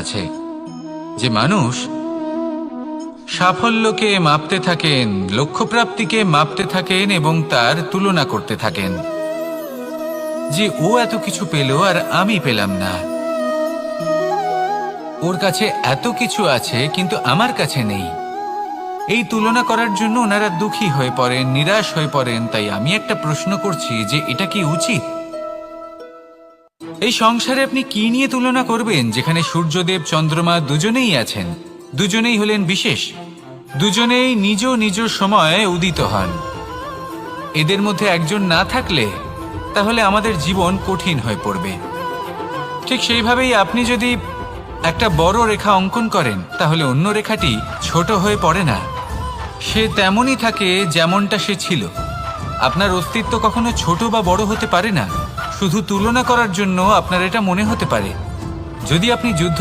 আছে যে মানুষ সাফল্যকে মাপতে থাকেন, লক্ষ্যপ্রাপ্তিকে মাপতে থাকেন এবং তার তুলনা করতে থাকেন যে ও এত কিছু পেল আর আমি পেলাম না, ওর কাছে এত কিছু আছে কিন্তু আমার কাছে নেই। এই তুলনা করার জন্য ওনারা দুঃখী হয়ে পড়েন, নিরাশ হয়ে পড়েন। তাই আমি একটা প্রশ্ন করছি যে এটা কি উচিত? এই সংসারে আপনি কি নিয়ে তুলনা করবেন, যেখানে সূর্যদেব চন্দ্রমা দুজনেই আছেন, দুজনেই হলেন বিশেষ, দুজনেই নিজ নিজ সময়ে উদিত হন। এদের মধ্যে একজন না থাকলে তাহলে আমাদের জীবন কঠিন হয়ে পড়বে। ঠিক সেইভাবেই আপনি যদি একটা বড় রেখা অঙ্কন করেন তাহলে অন্য রেখাটি ছোট হয়ে পড়ে না, সে তেমনই থাকে যেমনটা সে ছিল। আপনার অস্তিত্ব কখনো ছোট বা বড় হতে পারে না, শুধু তুলনা করার জন্য আপনার এটা মনে হতে পারে। যদি আপনি যুদ্ধ